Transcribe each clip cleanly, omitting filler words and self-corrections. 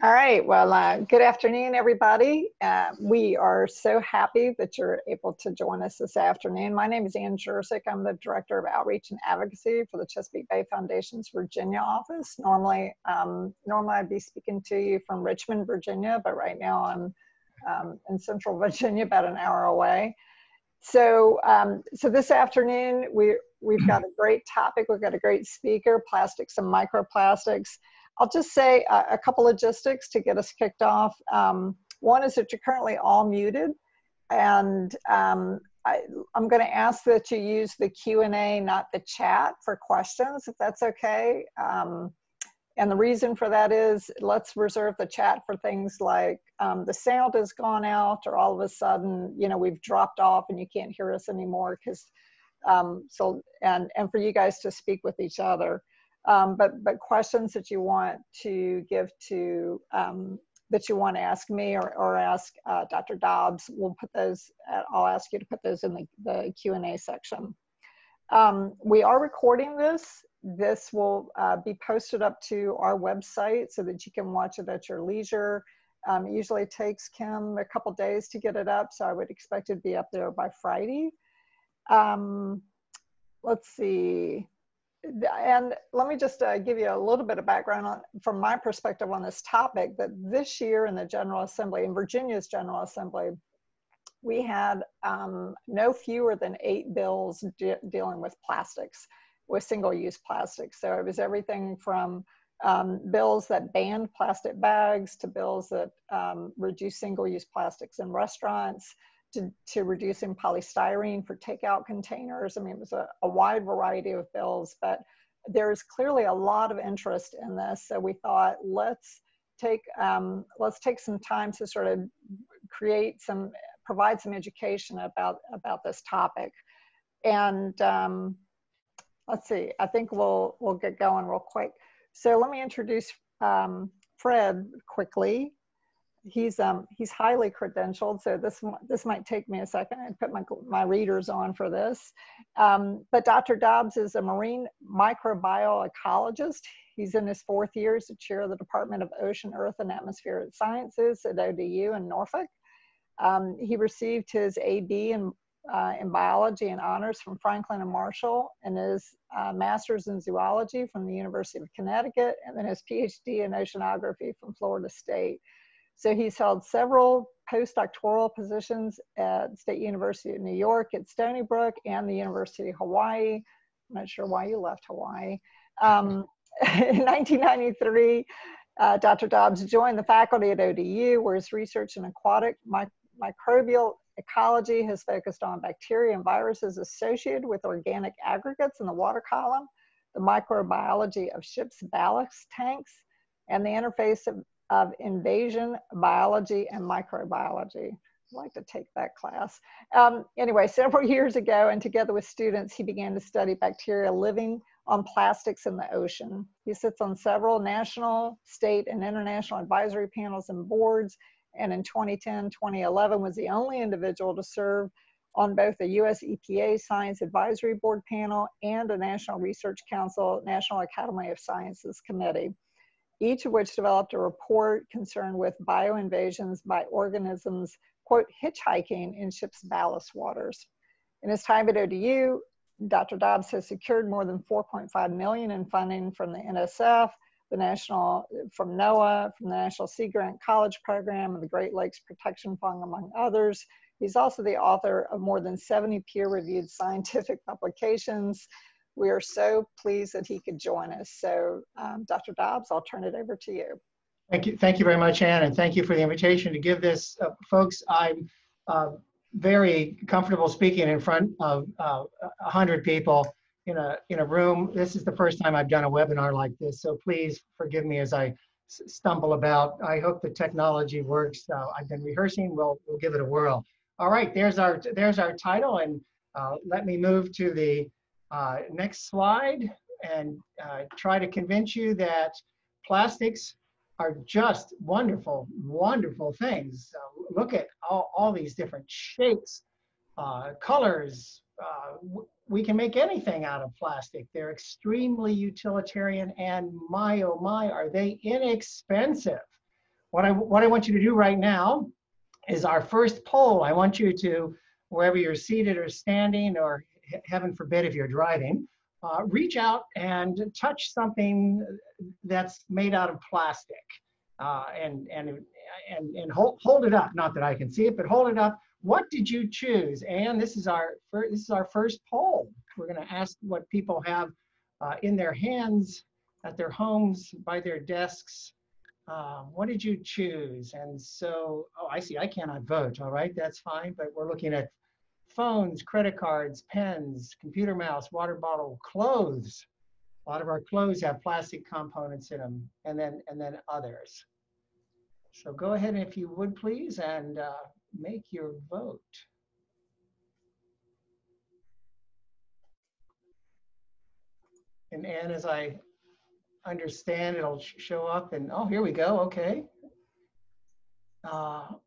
All right, well, good afternoon, everybody. We are so happy that you're able to join us this afternoon. My name is Ann Jersick. I'm the Director of Outreach and Advocacy for the Chesapeake Bay Foundation's Virginia office. Normally I'd be speaking to you from Richmond, Virginia, but right now I'm in Central Virginia, about an hour away. So this afternoon, we've got a great topic. We've got a great speaker, plastics and microplastics. I'll just say a couple logistics to get us kicked off. One is that you're currently all muted, and I'm going to ask that you use the Q&A, not the chat, for questions, if that's okay. And the reason for that is, let's reserve the chat for things like the sound has gone out, or all of a sudden, you know, we've dropped off and you can't hear us anymore, because and for you guys to speak with each other. But questions that you want to give to, that you want to ask me or ask Dr. Dobbs, we'll put those, I'll ask you to put those in the Q&A section. We are recording this. This will be posted up to our website so that you can watch it at your leisure. It usually takes Kim a couple days to get it up, so I would expect it to be up there by Friday. Let's see. And let me just give you a little bit of background from my perspective on this topic, that this year in the General Assembly, in Virginia's General Assembly, we had no fewer than 8 bills dealing with plastics, with single-use plastics. So it was everything from bills that banned plastic bags to bills that reduce single-use plastics in restaurants, to reducing polystyrene for takeout containers. I mean, it was a wide variety of bills, but there's clearly a lot of interest in this. So we thought, let's take some time to sort of provide some education about this topic. And let's see, I think we'll get going real quick. So let me introduce Fred quickly. He's highly credentialed, so this might take me a second. I put my readers on for this. But Dr. Dobbs is a marine microbiologist. He's in his 4th year as the chair of the Department of Ocean, Earth, and Atmospheric Sciences at ODU in Norfolk. He received his A.B. in biology and honors from Franklin and Marshall, and his master's in zoology from the University of Connecticut, and then his Ph.D. in oceanography from Florida State. So he's held several postdoctoral positions at State University of New York, at Stony Brook, and the University of Hawaii. I'm not sure why you left Hawaii. In 1993, Dr. Dobbs joined the faculty at ODU, where his research in aquatic microbial ecology has focused on bacteria and viruses associated with organic aggregates in the water column, the microbiology of ships' ballast tanks, and the interface of invasion biology and microbiology. I'd like to take that class. Anyway, several years ago, and together with students, he began to study bacteria living on plastics in the ocean. He sits on several national, state, and international advisory panels and boards, and in 2010, 2011 was the only individual to serve on both the US EPA Science Advisory Board panel and a National Research Council National Academy of Sciences committee, each of which developed a report concerned with bioinvasions by organisms, quote, hitchhiking in ships' ballast waters. In his time at ODU, Dr. Dobbs has secured more than $4.5 million in funding from the NSF, from NOAA, from the National Sea Grant College Program, and the Great Lakes Protection Fund, among others. He's also the author of more than 70 peer-reviewed scientific publications. We are so pleased that he could join us. So Dr. Dobbs, I'll turn it over to you. Thank you very much, Ann, and thank you for the invitation to give this. Folks, I'm very comfortable speaking in front of 100 people in a room. This is the first time I've done a webinar like this, so please forgive me as I stumble about. I hope the technology works. I've been rehearsing. We'll give it a whirl. All right, there's our title, and let me move to the next slide and try to convince you that plastics are just wonderful, wonderful things. Look at all these different shapes, colors. We can make anything out of plastic. They're extremely utilitarian, and my, oh my, are they inexpensive. what I want you to do right now is our first poll. I want you to, wherever you're seated or standing, or heaven forbid if you're driving, reach out and touch something that's made out of plastic, and hold it up. Not that I can see it, but hold it up. What did you choose? And this is our first poll. We're going to ask what people have in their hands, at their homes, by their desks. What did you choose? And so, oh, I see, I cannot vote. All right, that's fine. But we're looking at phones, credit cards, pens, computer mouse, water bottle, clothes. A lot of our clothes have plastic components in them, and then others. So go ahead, if you would please, and make your vote. And as I understand, it'll show up, and oh, here we go. Okay. Oh,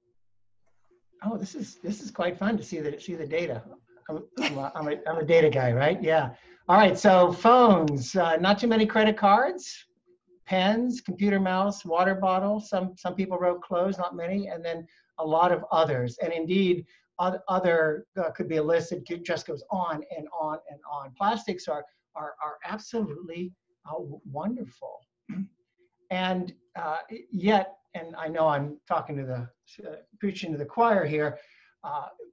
this is quite fun to see the data. I'm a data guy, right? Yeah. All right. So phones, not too many credit cards, pens, computer mouse, water bottle. Some people wrote clothes, not many, and then a lot of others. And indeed, other could be a list that just goes on and on and on. Plastics are absolutely wonderful, and yet, and I know I'm talking to preaching to the choir here.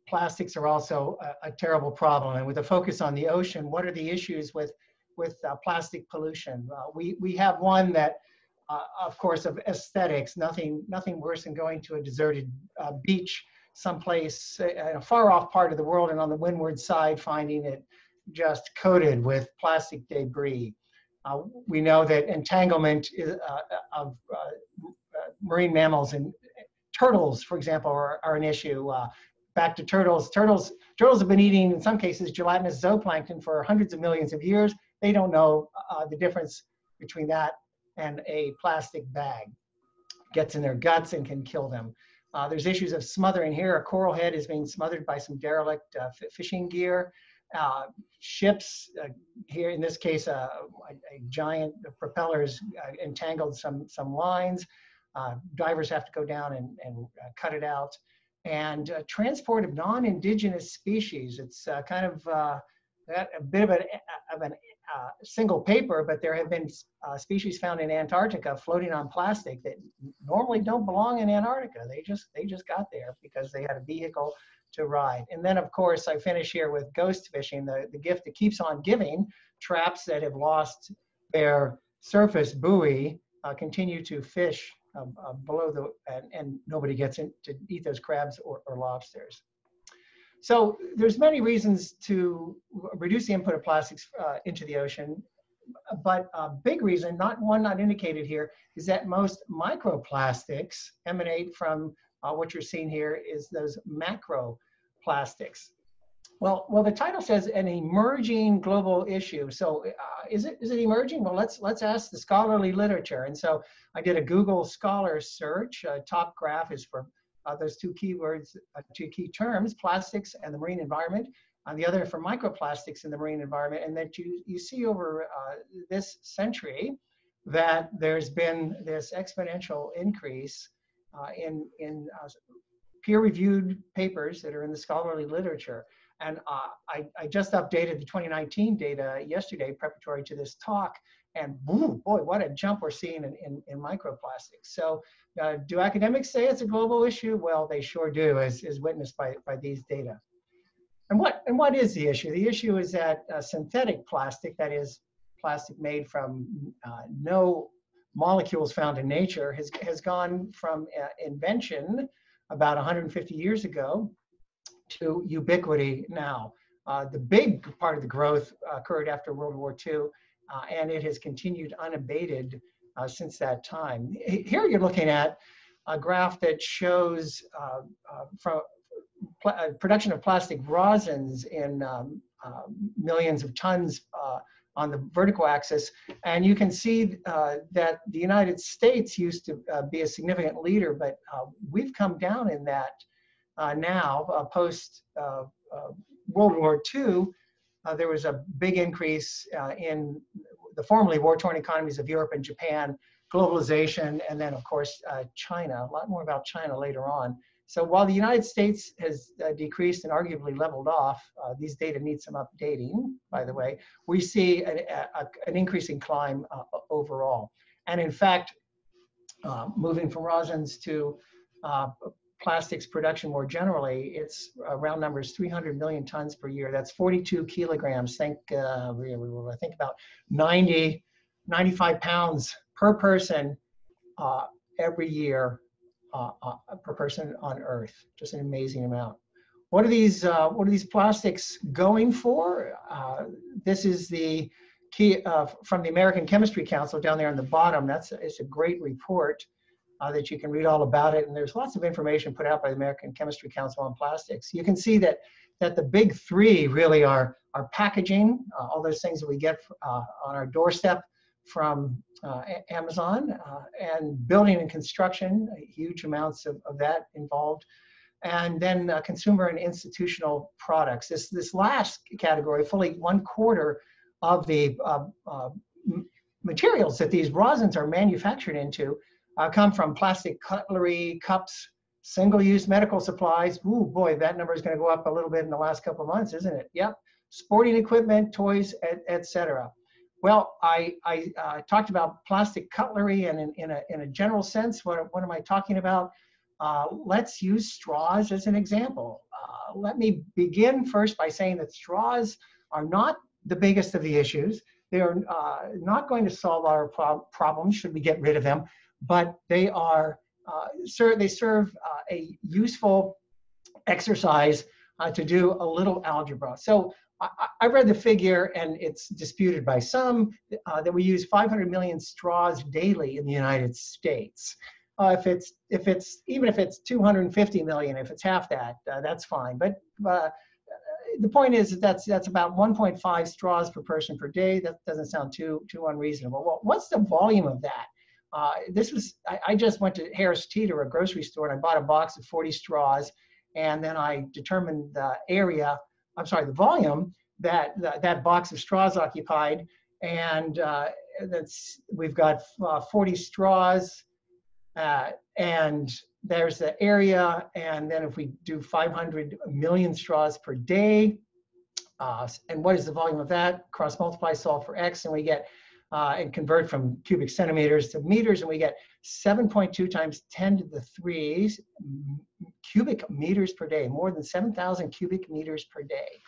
Plastics are also a terrible problem, and with a focus on the ocean, what are the issues with plastic pollution? We have one that, of course, of aesthetics. Nothing worse than going to a deserted beach someplace in a far off part of the world, and on the windward side, finding it just coated with plastic debris. We know that entanglement of marine mammals and turtles, for example, are an issue. Back to turtles. Turtles have been eating, in some cases, gelatinous zooplankton for hundreds of millions of years. They don't know the difference between that and a plastic bag. Gets in their guts and can kill them. There's issues of smothering here. A coral head is being smothered by some derelict fishing gear. Ships, here in this case, a giant propellers entangled some lines. Divers have to go down and cut it out. And transport of non-indigenous species. It's kind of a bit of a single paper, but there have been species found in Antarctica floating on plastic that normally don't belong in Antarctica. They just got there because they had a vehicle to ride. And then, of course, I finish here with ghost fishing, the gift that keeps on giving. Traps that have lost their surface buoy continue to fish below and nobody gets in to eat those crabs or lobsters. So there's many reasons to reduce the input of plastics into the ocean, but a big reason, not indicated here, is that most microplastics emanate from what you're seeing here is those macroplastics. Well, the title says an emerging global issue. So is it emerging? Well, let's ask the scholarly literature. And so I did a Google Scholar search. Top graph is for those two keywords, two key terms, plastics and the marine environment. On the other for microplastics in the marine environment. And that you see over this century that there's been this exponential increase in peer-reviewed papers that are in the scholarly literature. And I just updated the 2019 data yesterday, preparatory to this talk, and boom, boy, what a jump we're seeing in microplastics. So do academics say it's a global issue? Well, they sure do, as witnessed by these data. And what is the issue? The issue is that synthetic plastic, that is plastic made from no molecules found in nature, has gone from invention about 150 years ago to ubiquity now. The big part of the growth occurred after World War II, and it has continued unabated since that time. Here you're looking at a graph that shows from production of plastic rosins in millions of tons on the vertical axis. And you can see that the United States used to be a significant leader, but we've come down in that now, post World War II. There was a big increase in the formerly war-torn economies of Europe and Japan. globalization, and then of course China. A lot more about China later on. So while the United States has decreased and arguably leveled off, these data need some updating, by the way, we see an increasing climb overall. And in fact, moving from resins to plastics production more generally, it's round numbers 300 million tons per year. That's 42 kilograms. I think about 95 pounds per person every year per person on Earth. Just an amazing amount. What are these plastics going for? This is the key from the American Chemistry Council down there on the bottom. It's a great report that you can read all about it. And there's lots of information put out by the American Chemistry Council on plastics. You can see that the big three really are packaging, all those things that we get on our doorstep from Amazon, and building and construction, huge amounts of that involved. And then consumer and institutional products. This last category, fully 1/4 of the materials that these resins are manufactured into come from plastic cutlery, cups, single-use medical supplies. Ooh, boy, that number is going to go up a little bit in the last couple of months, isn't it? Yep. Sporting equipment, toys, etc. Well, I talked about plastic cutlery, and in a general sense, what am I talking about? Let's use straws as an example. Let me begin first by saying that straws are not the biggest of the issues. They are not going to solve our problems should we get rid of them, but they are they serve a useful exercise to do a little algebra. So I read the figure, and it's disputed by some, that we use 500 million straws daily in the United States. Even if it's 250 million, if it's half that, that's fine. But the point is that that's about 1.5 straws per person per day. That doesn't sound too unreasonable. Well, what's the volume of that? I just went to Harris Teeter, a grocery store, and I bought a box of 40 straws, and then I determined the volume that box of straws occupied, and we've got 40 straws, and there's the area, and then if we do 500 million straws per day, and what is the volume of that? Cross multiply, solve for X, and we get and convert from cubic centimeters to meters, and we get 7.2 times 10 to the 3 cubic meters per day, more than 7,000 cubic meters per day.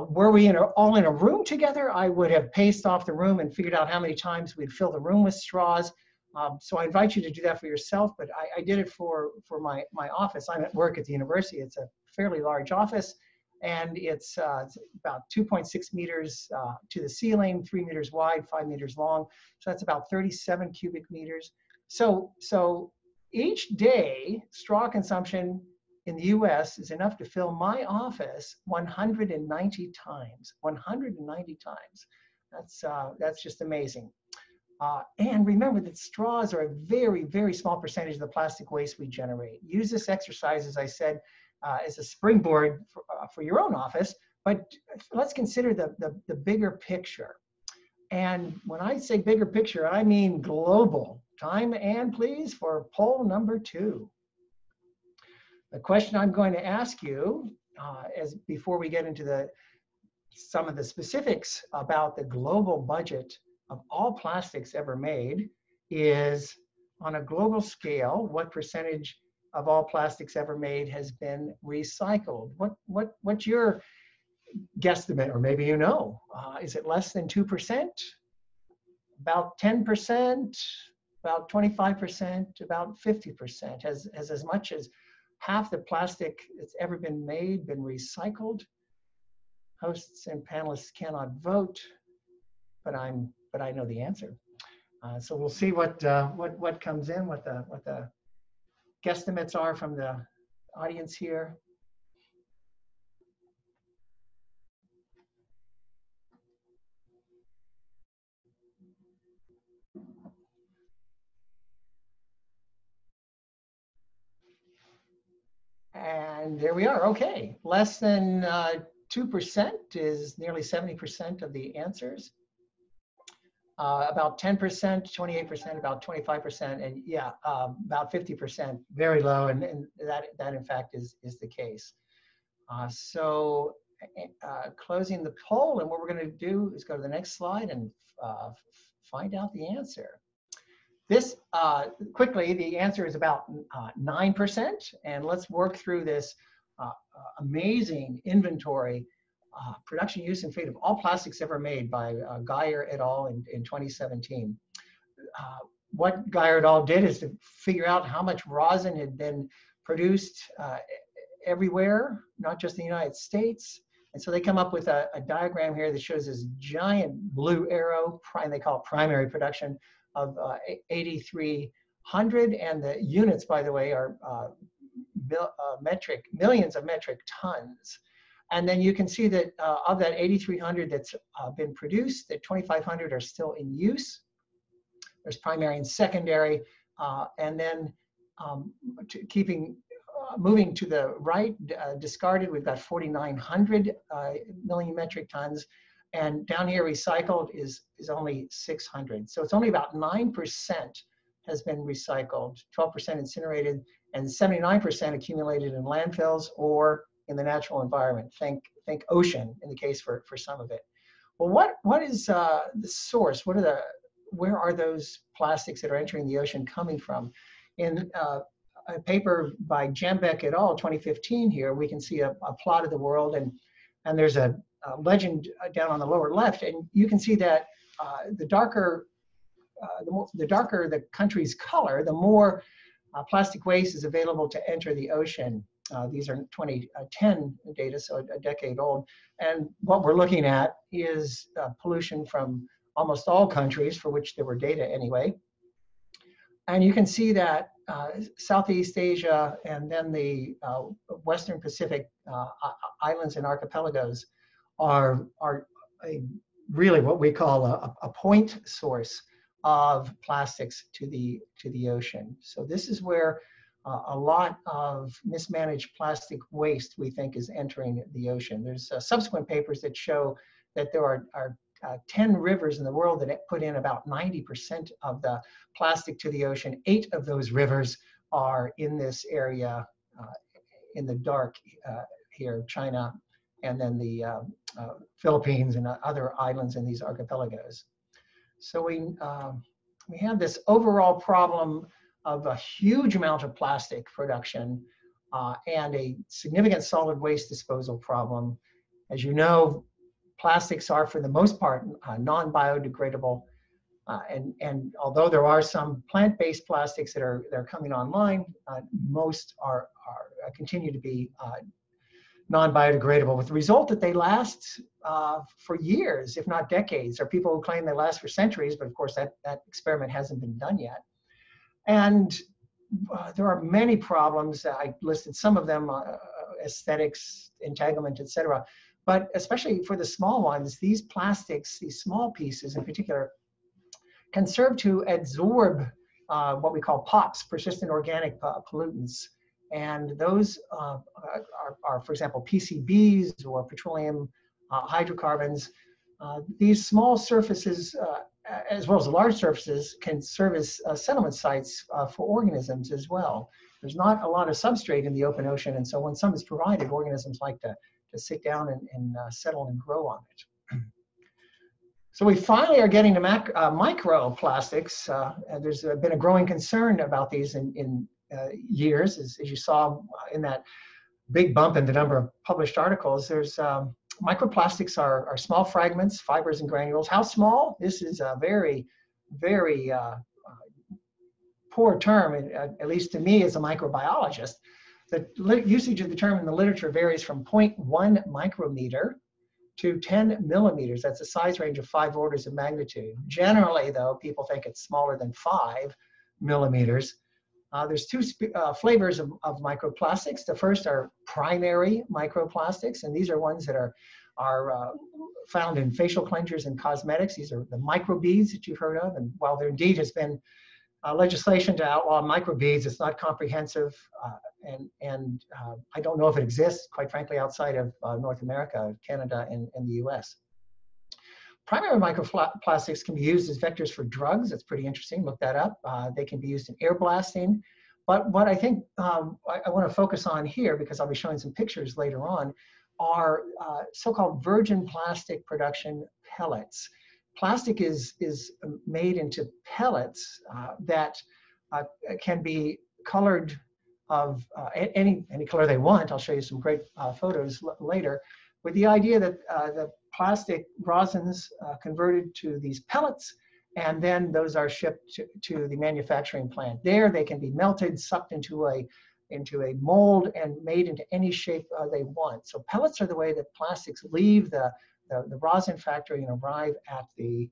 Were we all in a room together, I would have paced off the room and figured out how many times we'd fill the room with straws. So I invite you to do that for yourself, but I did it for my office. I'm at work at the university. It's a fairly large office, and it's about 2.6 meters to the ceiling, 3 meters wide, 5 meters long. So that's about 37 cubic meters. So each day, straw consumption in the US is enough to fill my office 190 times. 190 times. That's just amazing. And remember that straws are a very, very small percentage of the plastic waste we generate. Use this exercise, as I said, as a springboard for your own office, but let's consider the bigger picture. And when I say bigger picture, I mean global. Time, Ann, please, for poll number 2. The question I'm going to ask you, before we get into some of the specifics about the global budget of all plastics ever made, is on a global scale, what percentage of all plastics ever made has been recycled? What's your guesstimate, or maybe you know? Is it less than 2%? About 10%? About 25%? About 50%? Has as much as half the plastic that's ever been made been recycled? Hosts and panelists cannot vote, but I know the answer. So we'll see what comes in, what the guesstimates are from the audience here. And there we are. Okay, less than 2% is nearly 70% of the answers. about 10%, 28%, about 25%, and yeah, about 50%, very low, and that in fact is the case. So closing the poll, and what we're going to do is go to the next slide and find out the answer. This, quickly, the answer is about 9%, and let's work through this amazing inventory, production, use, and fate of all plastics ever made by Geyer et al. in 2017. What Geyer et al. Did is to figure out how much rosin had been produced everywhere, not just in the United States. And so they come up with a diagram here that shows this giant blue arrow, they call it primary production, of 8,300, and the units, by the way, are millions of metric tons. And then you can see that of that 8,300 that's been produced, that 2,500 are still in use. There's primary and secondary, and then moving to the right, discarded, we've got 4,900 million metric tons. And down here, recycled is only 600. So it's only about 9% has been recycled, 12% incinerated, and 79% accumulated in landfills or in the natural environment. Think ocean in the case for some of it. Well, what is the source? Where are those plastics that are entering the ocean coming from? In a paper by Jambeck et al. 2015 here, we can see a plot of the world, and there's a legend down on the lower left, and you can see that the darker the country's color, the more plastic waste is available to enter the ocean. These are 2010 data, so a decade old. And what we're looking at is pollution from almost all countries for which there were data anyway. And you can see that Southeast Asia and then the Western Pacific islands and archipelagos are really what we call a point source of plastics to the ocean. So this is where a lot of mismanaged plastic waste, we think, is entering the ocean. There's subsequent papers that show that there are 10 rivers in the world that put in about 90% of the plastic to the ocean. 8 of those rivers are in this area in the dark here, China, and then the Philippines and other islands in these archipelagos. So we have this overall problem of a huge amount of plastic production and a significant solid waste disposal problem. As you know, plastics are, for the most part, non-biodegradable. And although there are some plant-based plastics that are coming online, most continue to be non-biodegradable, with the result that they last for years, if not decades. There are people who claim they last for centuries, but of course that experiment hasn't been done yet. And there are many problems. I listed some of them, aesthetics, entanglement, etc. But especially for the small ones, these plastics, these small pieces in particular, can serve to absorb what we call POPs, persistent organic pollutants. And those are, for example, PCBs or petroleum hydrocarbons. These small surfaces, as well as large surfaces, can serve as settlement sites for organisms as well. There's not a lot of substrate in the open ocean, and so when some is provided, organisms like to sit down and settle and grow on it. So we finally are getting to microplastics. There's been a growing concern about these in years, as you saw in that big bump in the number of published articles. There's microplastics are small fragments, fibers, and granules. How small? This is a very, very poor term, at least to me as a microbiologist. The usage of the term in the literature varies from 0.1 micrometer to 10 millimeters. That's a size range of 5 orders of magnitude. Generally, though, people think it's smaller than 5 millimeters. There's 2 flavors of microplastics. The first are primary microplastics, and these are ones that are found in facial cleansers and cosmetics. These are the microbeads that you've heard of, and while there indeed has been legislation to outlaw microbeads, it's not comprehensive, and I don't know if it exists, quite frankly, outside of North America, Canada, and the US. Primary microplastics can be used as vectors for drugs. That's pretty interesting. Look that up. They can be used in air blasting. But what I think I want to focus on here, because I'll be showing some pictures later on, are so-called virgin plastic production pellets. Plastic is made into pellets that can be colored of any color they want. I'll show you some great photos later, with the idea that the plastic rosins converted to these pellets, and then those are shipped to the manufacturing plant. There they can be melted, sucked into a mold, and made into any shape they want. So pellets are the way that plastics leave the rosin factory and arrive at the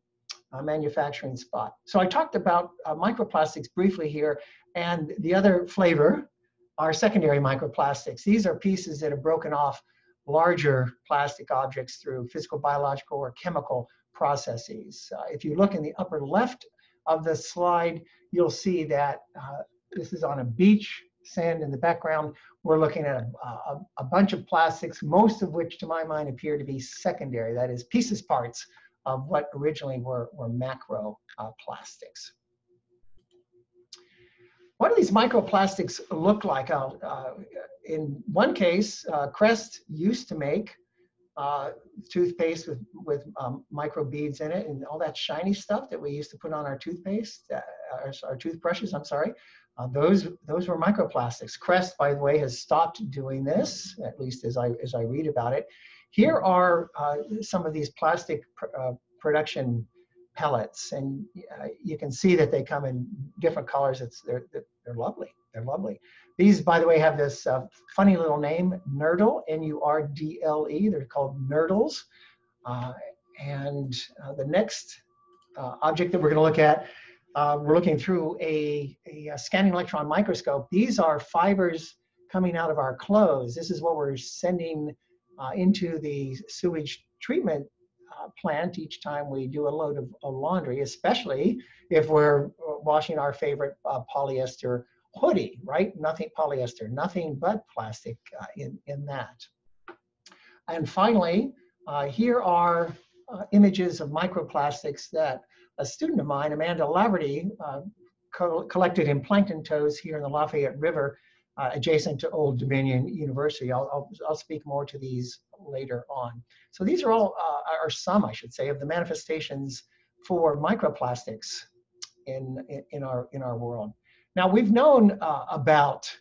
manufacturing spot. So I talked about microplastics briefly here, and the other flavor are secondary microplastics. These are pieces that have broken off larger plastic objects through physical, biological, or chemical processes. If you look in the upper left of the slide, you'll see that this is on a beach, sand in the background. We're looking at a bunch of plastics, most of which to my mind appear to be secondary, that is pieces parts of what originally were macro plastics. What do these microplastics look like? In one case, Crest used to make toothpaste with micro beads in it and all that shiny stuff that we used to put on our toothpaste, our toothbrushes, I'm sorry. Those were microplastics. Crest, by the way, has stopped doing this, at least as I read about it. Here are some of these plastic production pellets, and you can see that they come in different colors. They're lovely. They're lovely. These, by the way, have this funny little name, Nurdle, N-U-R-D-L-E. They're called Nurdles. And the next object that we're going to look at, we're looking through a scanning electron microscope. These are fibers coming out of our clothes. This is what we're sending into the sewage treatment plant each time we do a load of laundry, especially if we're washing our favorite polyester hoodie, right? Nothing polyester, nothing but plastic in that. And finally, here are images of microplastics that a student of mine, Amanda Laverty, collected in plankton toads here in the Lafayette River, adjacent to Old Dominion University. I'll speak more to these later on. So these are all, are some, I should say, of the manifestations for microplastics in our world. Now, we've known about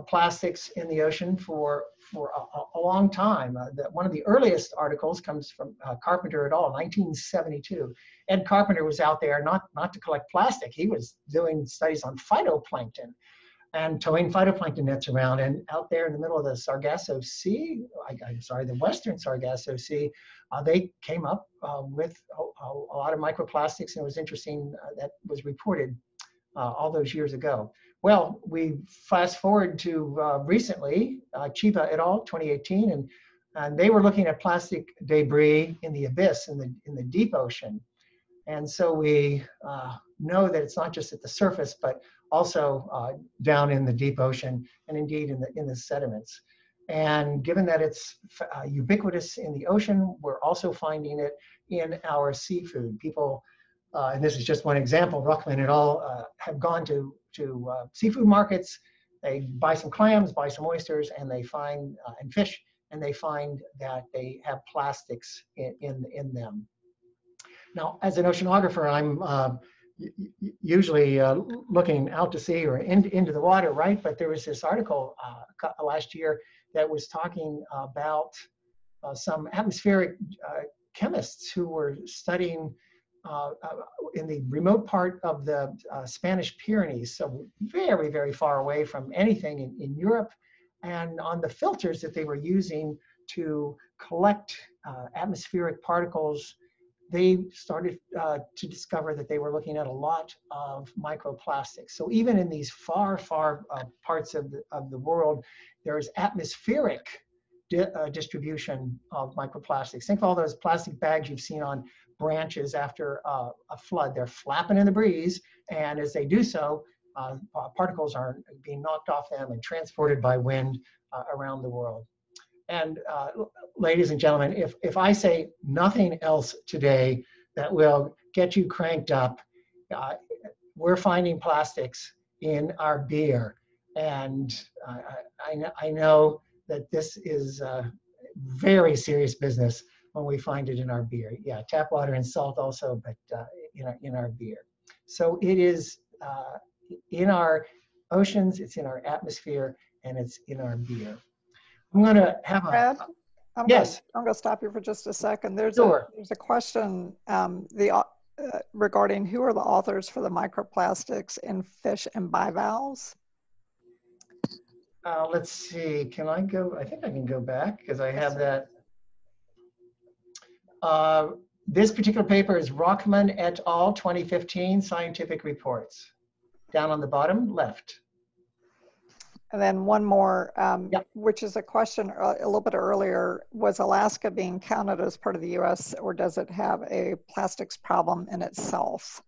plastics in the ocean for a long time. One of the earliest articles comes from Carpenter et al., 1972. Ed Carpenter was out there not to collect plastic. He was doing studies on phytoplankton and towing phytoplankton nets around. And out there in the middle of the Sargasso Sea, the Western Sargasso Sea, they came up with a lot of microplastics, and it was interesting that was reported all those years ago. Well, we fast forward to recently, Chiba et al., 2018, and they were looking at plastic debris in the abyss, in the deep ocean. And so we know that it's not just at the surface, but also down in the deep ocean, and indeed in the sediments. And given that it's ubiquitous in the ocean, we're also finding it in our seafood. People, and this is just one example, Ruckman et al. Have gone to seafood markets. They buy some clams, buy some oysters, and they find, and fish, and they find that they have plastics in them. Now, as an oceanographer, I'm usually looking out to sea or into the water, right? But there was this article last year that was talking about some atmospheric chemists who were studying in the remote part of the Spanish Pyrenees, so very, very far away from anything in Europe, and on the filters that they were using to collect atmospheric particles, they started to discover that they were looking at a lot of microplastics. So even in these far, far parts of the world, there is atmospheric distribution of microplastics. Think of all those plastic bags you've seen on branches after a flood. They're flapping in the breeze, and as they do so, particles are being knocked off them and transported by wind around the world. And ladies and gentlemen, if I say nothing else today that will get you cranked up, we're finding plastics in our beer. And I know that this is very serious business when we find it in our beer. Yeah, tap water and salt also, but in our beer. So it is in our oceans, it's in our atmosphere, and it's in our beer. I'm going to have a Fred, yes. I'm going to stop you for just a second. There's Sure. a question regarding who are the authors for the microplastics in fish and bivalves. Let's see. Can I go? I think I can go back because I have that. This particular paper is Rockman et al. 2015 Scientific Reports. Down on the bottom left. And then one more, Yep. which is a question a little bit earlier. Was Alaska being counted as part of the US, or does it have a plastics problem in itself?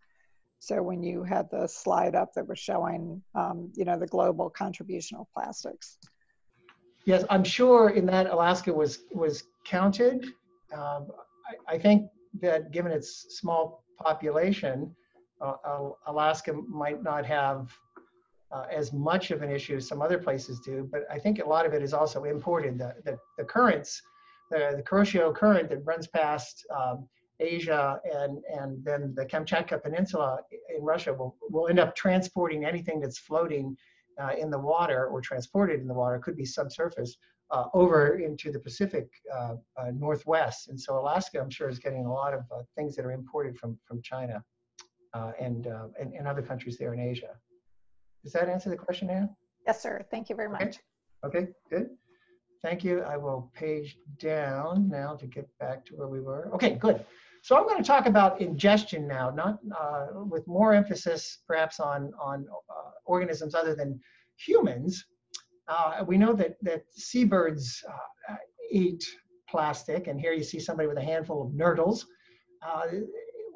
So when you had the slide up that was showing, the global contribution of plastics. Yes, I'm sure in that Alaska was counted. I think that given its small population, Alaska might not have as much of an issue as some other places do, but I think a lot of it is also imported. The currents, the Kuroshio current that runs past Asia and then the Kamchatka Peninsula in Russia will end up transporting anything that's floating in the water or transported in the water, could be subsurface, over into the Pacific Northwest. And so Alaska, I'm sure, is getting a lot of things that are imported from China and other countries there in Asia. Does that answer the question, Anne? Yes, sir. Thank you very much. Okay, good. Thank you. I will page down now to get back to where we were. Okay, good. So I'm going to talk about ingestion now, not with more emphasis perhaps on organisms other than humans. We know that seabirds eat plastic, and here you see somebody with a handful of nurdles.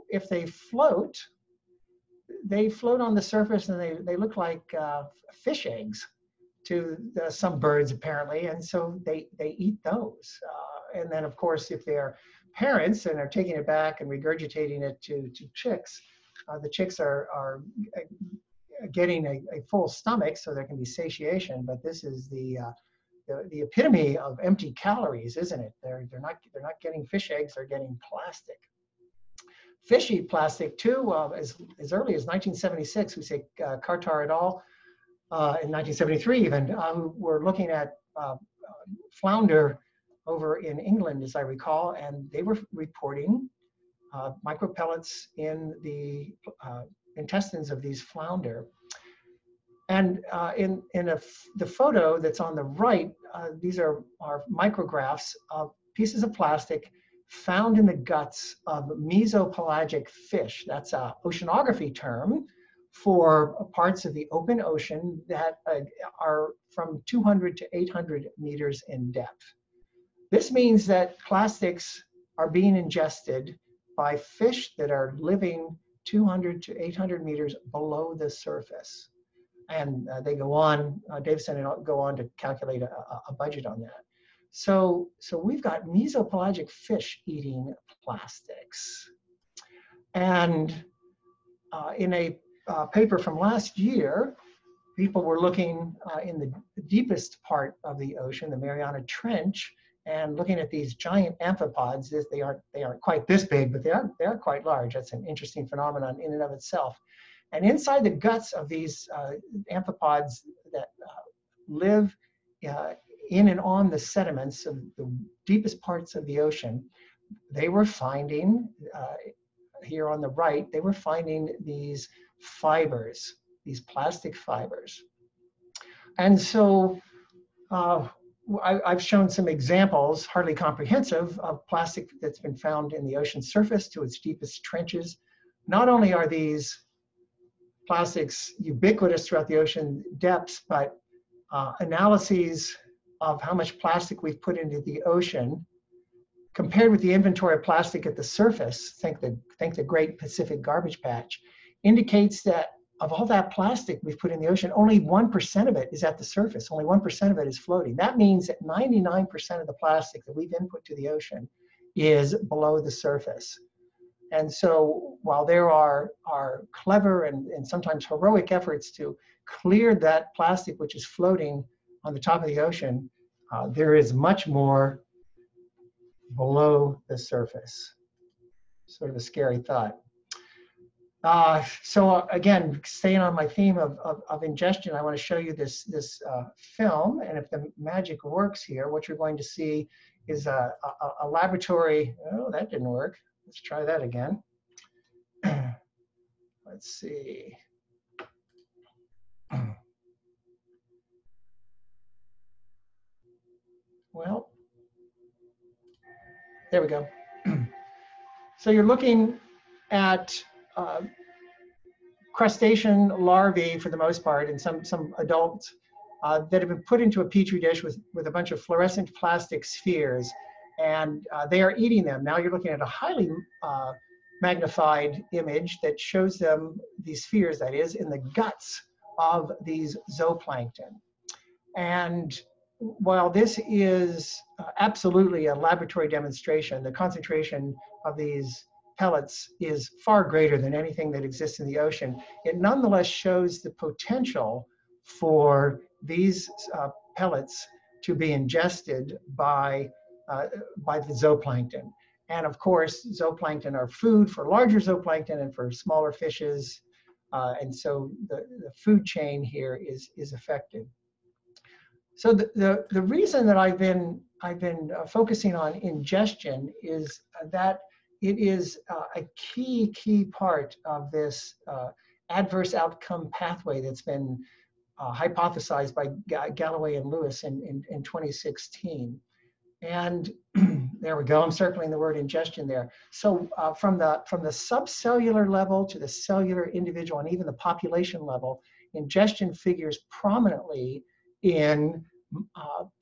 If they float on the surface, and they look like fish eggs to some birds apparently, and so they eat those. And then of course, if they're parents and are taking it back and regurgitating it to chicks, the chicks are getting a full stomach, so there can be satiation. But this is the epitome of empty calories, isn't it? They're not getting fish eggs; they're getting plastic. Fish eat plastic too. As early as 1976, we say Cartar et al. In 1973 even, were looking at flounder over in England, as I recall, and they were reporting micropellets in the intestines of these flounder. And in the photo that's on the right, these are micrographs of pieces of plastic found in the guts of mesopelagic fish. That's an oceanography term for parts of the open ocean that are from 200 to 800 meters in depth. This means that plastics are being ingested by fish that are living 200 to 800 meters below the surface. And they go on, Davison and go on to calculate a budget on that. So we've got mesopelagic fish eating plastics. And in a paper from last year, people were looking in the deepest part of the ocean, the Mariana Trench, and looking at these giant amphipods. They aren't quite this big, but they are quite large. That's an interesting phenomenon in and of itself. And inside the guts of these amphipods that live in and on the sediments of the deepest parts of the ocean, they were finding, here on the right, they were finding these fibers, these plastic fibers. And so I've shown some examples, hardly comprehensive, of plastic that's been found in the ocean surface to its deepest trenches. Not only are these plastics ubiquitous throughout the ocean depths, but analyses of how much plastic we've put into the ocean compared with the inventory of plastic at the surface, think the Great Pacific Garbage Patch, indicates that of all that plastic we've put in the ocean, only 1% of it is at the surface. Only 1% of it is floating. That means that 99% of the plastic that we've input to the ocean is below the surface. And so while there are clever and sometimes heroic efforts to clear that plastic which is floating on the top of the ocean, there is much more below the surface. Sort of a scary thought. So again, staying on my theme of ingestion, I want to show you this film. And if the magic works here, what you're going to see is a laboratory. Oh, that didn't work. Let's try that again. Let's see. Well, there we go. So you're looking at crustacean larvae for the most part, and some adults that have been put into a petri dish with a bunch of fluorescent plastic spheres, and they are eating them. Now you're looking at a highly magnified image that shows them these spheres, that is, in the guts of these zooplankton. And while this is absolutely a laboratory demonstration, the concentration of these pellets is far greater than anything that exists in the ocean. It nonetheless shows the potential for these pellets to be ingested by the zooplankton. And of course, zooplankton are food for larger zooplankton and for smaller fishes. And so the food chain here is affected. So the reason that I've been focusing on ingestion is that it is a key part of this adverse outcome pathway that's been hypothesized by Galloway and Lewis in 2016. And there we go, I'm circling the word ingestion there. So from the subcellular level to the cellular, individual, and even the population level, ingestion figures prominently in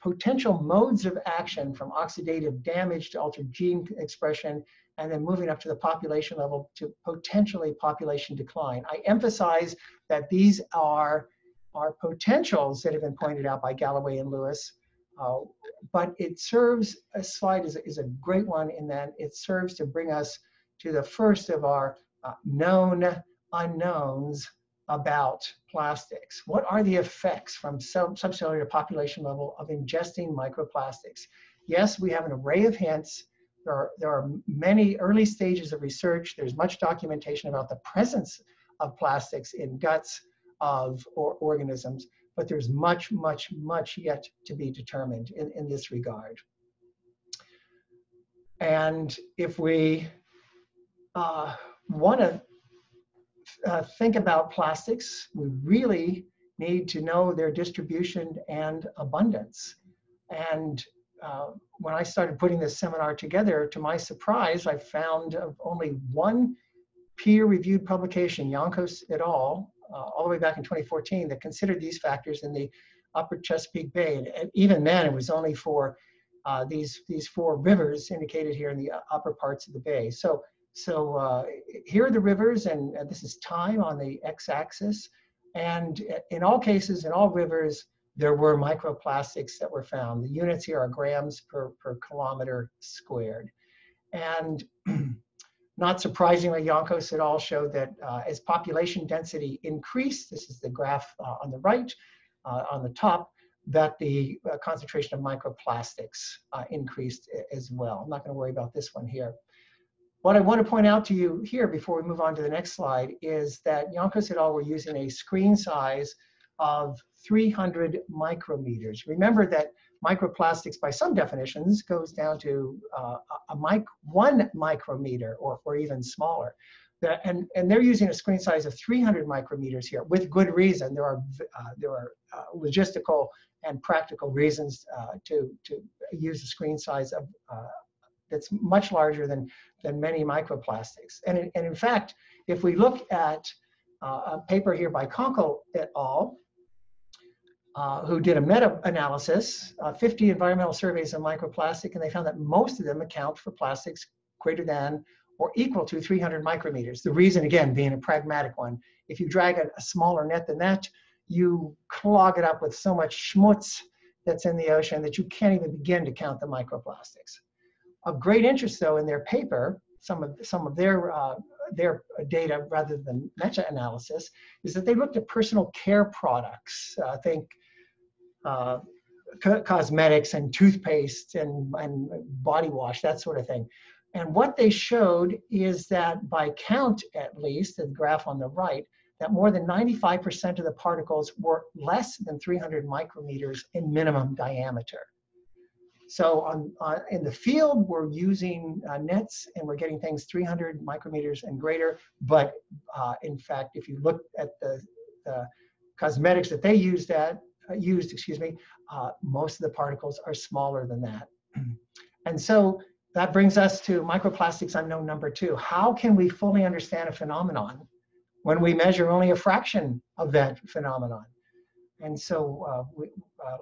potential modes of action, from oxidative damage to altered gene expression, and then moving up to the population level to potentially population decline. I emphasize that these are potentials that have been pointed out by Galloway and Lewis, but it serves, a slide is a great one in that it serves to bring us to the first of our known unknowns about plastics. What are the effects from subcellular population level of ingesting microplastics? Yes, we have an array of hints. There are many early stages of research. There's much documentation about the presence of plastics in guts of organisms, but there's much yet to be determined in this regard. And if we want to think about plastics, we really need to know their distribution and abundance. And when I started putting this seminar together, to my surprise, I found only one peer-reviewed publication, Yankos et al., all the way back in 2014, that considered these factors in the upper Chesapeake Bay. And even then, it was only for these four rivers indicated here in the upper parts of the bay. So here are the rivers, and this is time on the x-axis. And in all cases, in all rivers, there were microplastics that were found. The units here are grams per kilometer squared. And not surprisingly, Yankos et al. Showed that as population density increased, this is the graph on the right, on the top, that the concentration of microplastics increased as well. I'm not going to worry about this one here. What I want to point out to you here before we move on to the next slide is that Yankos et al. Were using a screen size of 300 micrometers. Remember that microplastics, by some definitions, goes down to 1 micrometer or even smaller. And they're using a screen size of 300 micrometers here, with good reason. There are logistical and practical reasons to use a screen size of that's much larger than many microplastics. And in fact, if we look at a paper here by Conkle et al., who did a meta-analysis, 50 environmental surveys of microplastic, and they found that most of them account for plastics greater than or equal to 300 micrometers. The reason, again, being a pragmatic one. If you drag a smaller net than that, you clog it up with so much schmutz that's in the ocean that you can't even begin to count the microplastics. Of great interest, though, in their paper, some of their data, rather than meta-analysis, is that they looked at personal care products. Think cosmetics and toothpaste and body wash, that sort of thing. And what they showed is that by count, at least, the graph on the right, that more than 95% of the particles were less than 300 micrometers in minimum diameter. So in the field, we're using nets and we're getting things 300 micrometers and greater. But in fact, if you look at the cosmetics that they used, most of the particles are smaller than that. And so that brings us to microplastics unknown number 2. How can we fully understand a phenomenon when we measure only a fraction of that phenomenon? And so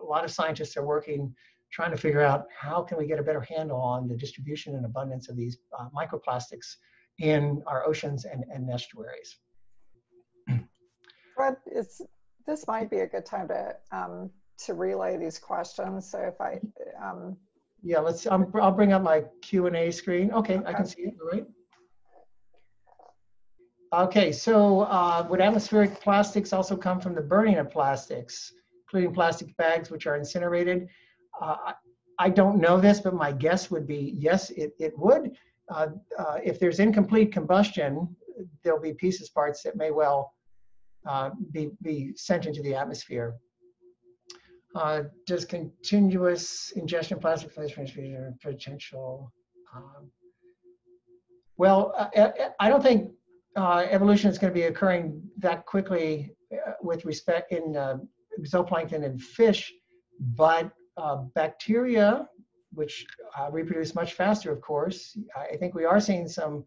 a lot of scientists are working, trying to figure out how can we get a better handle on the distribution and abundance of these microplastics in our oceans and estuaries. Fred, this might be a good time to relay these questions. So if I yeah, I'll bring up my Q&A screen. Okay, I can see it, all right. Okay, so would atmospheric plastics also come from the burning of plastics, including plastic bags which are incinerated? I don't know this, but my guess would be yes, it would. If there's incomplete combustion, there'll be pieces, parts that may well be sent into the atmosphere. Does continuous ingestion of plastic potential? Well, I don't think evolution is going to be occurring that quickly with respect in zooplankton and fish, but bacteria, which reproduce much faster, of course. I think we are seeing some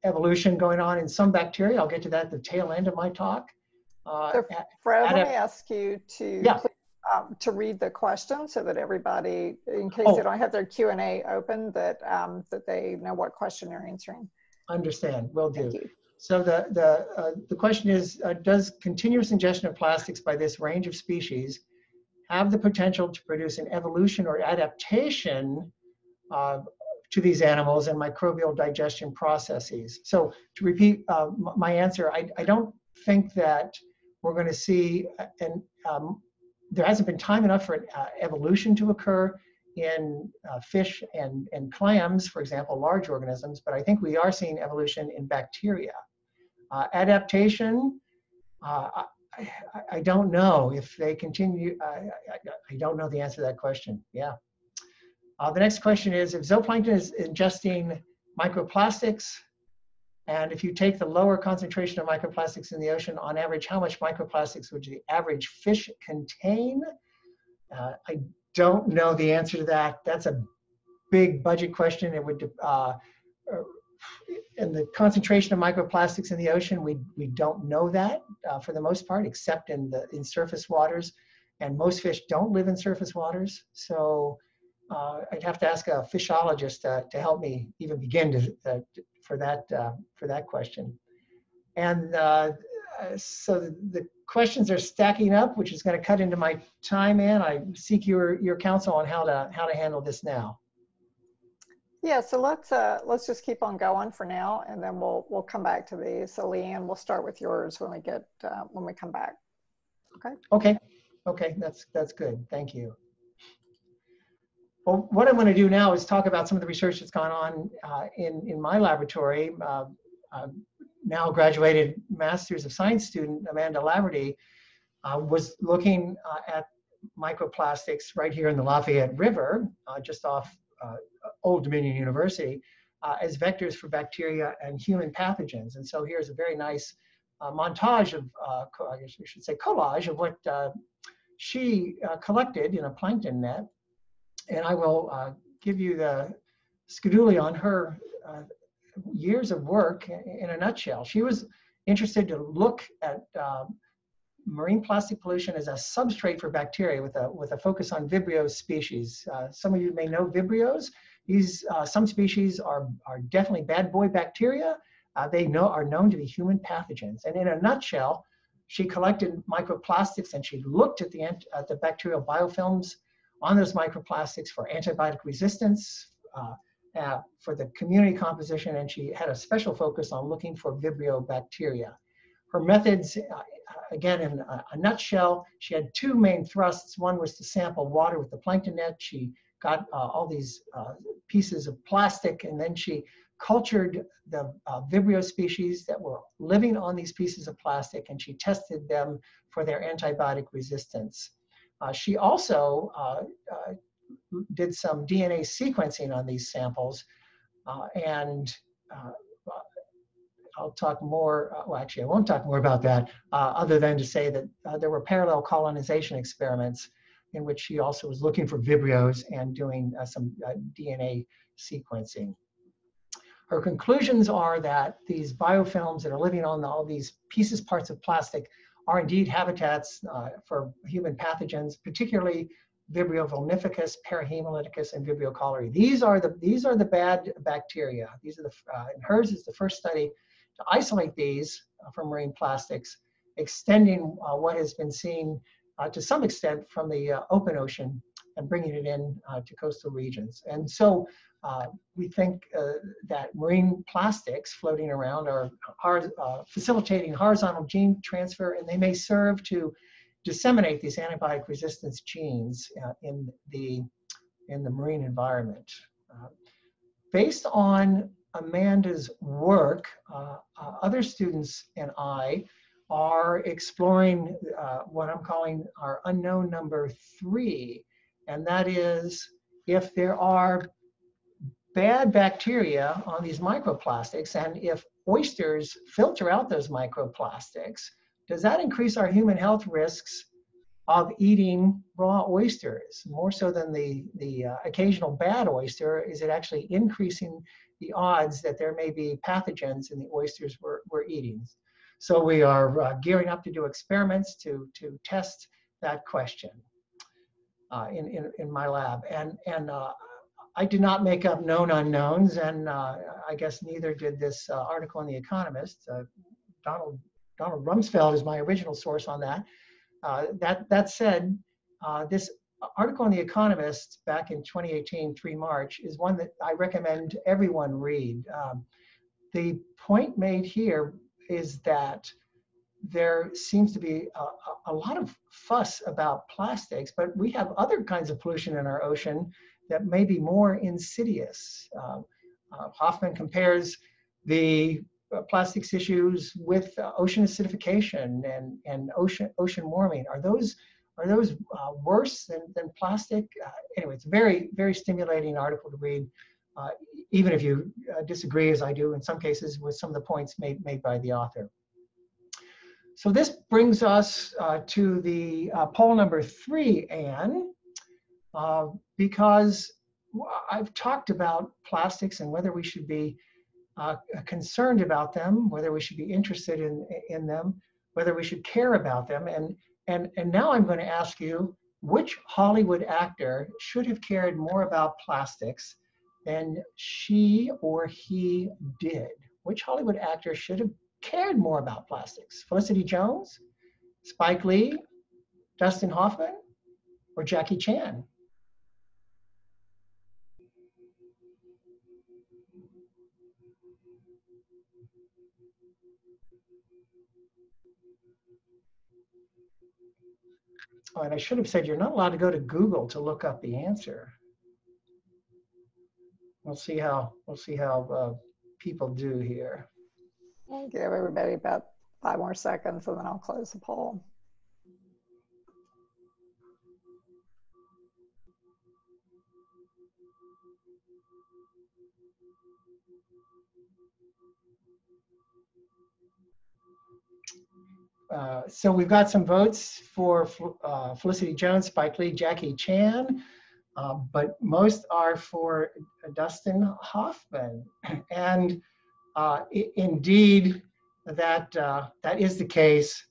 evolution going on in some bacteria. I'll get to that at the tail end of my talk. So Fred, let me ask you to read the question so that everybody, in case they don't have their Q&A open, that they know what question you're answering. Understand, will do. Thank you. So the question is, does continuous ingestion of plastics by this range of species have the potential to produce an evolution or adaptation to these animals and microbial digestion processes? So to repeat my answer, I don't think that we're going to see, there hasn't been time enough for evolution to occur in fish and clams, for example, large organisms, but I think we are seeing evolution in bacteria. Adaptation, I don't know if they continue, I don't know the answer to that question, yeah. The next question is, if zooplankton is ingesting microplastics, and if you take the lower concentration of microplastics in the ocean, on average, how much microplastics would the average fish contain? I don't know the answer to that. That's a big budget question. It would, and the concentration of microplastics in the ocean, we don't know that for the most part, except in surface waters. And most fish don't live in surface waters. So I'd have to ask a fishologist to help me even begin for that question. And so the questions are stacking up, which is going to cut into my time, Ann. I seek your counsel on how to handle this now. Yeah, so let's just keep on going for now, and then we'll come back to these. So Leanne, we'll start with yours when we come back. Okay. Okay, that's good. Thank you. Well, what I'm going to do now is talk about some of the research that's gone on in my laboratory. Now graduated Masters of Science student Amanda Laverty was looking at microplastics right here in the Lafayette River, just off Old Dominion University, as vectors for bacteria and human pathogens. And so here's a very nice montage of, I guess we should say collage of what she collected in a plankton net. And I will give you the skedule on her years of work in a nutshell. She was interested to look at marine plastic pollution as a substrate for bacteria with a focus on Vibrio species. Some of you may know Vibrios. These some species are definitely bad boy bacteria. They are known to be human pathogens. And in a nutshell, she collected microplastics and she looked at the bacterial biofilms on those microplastics for antibiotic resistance, for the community composition, and she had a special focus on looking for Vibrio bacteria. Her methods, again, in a nutshell, she had two main thrusts. One was to sample water with the plankton net. She got all these pieces of plastic, and then she cultured the Vibrio species that were living on these pieces of plastic, and she tested them for their antibiotic resistance. She also did some DNA sequencing on these samples, and I'll talk more, well, actually, I won't talk more about that, other than to say that there were parallel colonization experiments in which she also was looking for Vibrios and doing some DNA sequencing. Her conclusions are that these biofilms that are living on all these parts of plastic are indeed habitats for human pathogens, particularly Vibrio vulnificus, parahemolyticus, and Vibrio cholerae. These are the bad bacteria. These are and hers is the first study to isolate these from marine plastics, extending what has been seen to some extent from the open ocean and bringing it in to coastal regions. And so we think that marine plastics floating around are facilitating horizontal gene transfer, and they may serve to disseminate these antibiotic resistance genes in the marine environment. Based on Amanda's work, other students and I are exploring what I'm calling our unknown number 3, and that is if there are bad bacteria on these microplastics, and if oysters filter out those microplastics, does that increase our human health risks of eating raw oysters? More so than the occasional bad oyster, is it actually increasing the odds that there may be pathogens in the oysters we're eating? So we are gearing up to do experiments to test that question in my lab. And I did not make up known unknowns, and I guess neither did this article in The Economist. Donald Rumsfeld is my original source on that. That said, this article in The Economist back in 2018, 3 March, is one that I recommend everyone read. The point made here is that there seems to be a lot of fuss about plastics, but we have other kinds of pollution in our ocean that may be more insidious. Hoffman compares the plastics issues with ocean acidification and ocean warming. Are those worse than plastic? Anyway, it's a very, very stimulating article to read, even if you disagree, as I do in some cases, with some of the points made by the author. So this brings us to the poll number 3, Anne, because I've talked about plastics and whether we should be concerned about them, whether we should be interested in them, whether we should care about them. And now I'm going to ask you, which Hollywood actor should have cared more about plastics than she or he did? Which Hollywood actor should have cared more about plastics? Felicity Jones, Spike Lee, Dustin Hoffman, or Jackie Chan? Oh, and I should have said you're not allowed to go to Google to look up the answer. We'll see how people do here. I'll give everybody about 5 more seconds, and then I'll close the poll. So we've got some votes for Felicity Jones, Spike Lee, Jackie Chan, but most are for Dustin Hoffman. And indeed, that is the case.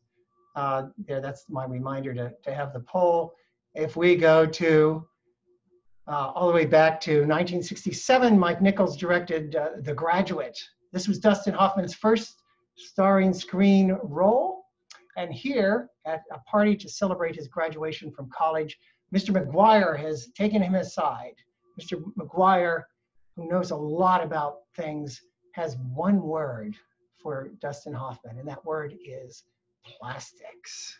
That's my reminder to have the poll. If we go to all the way back to 1967, Mike Nichols directed The Graduate. This was Dustin Hoffman's first starring screen role. And here, at a party to celebrate his graduation from college, Mr. McGuire has taken him aside. Mr. McGuire, who knows a lot about things, has one word for Dustin Hoffman, and that word is plastics.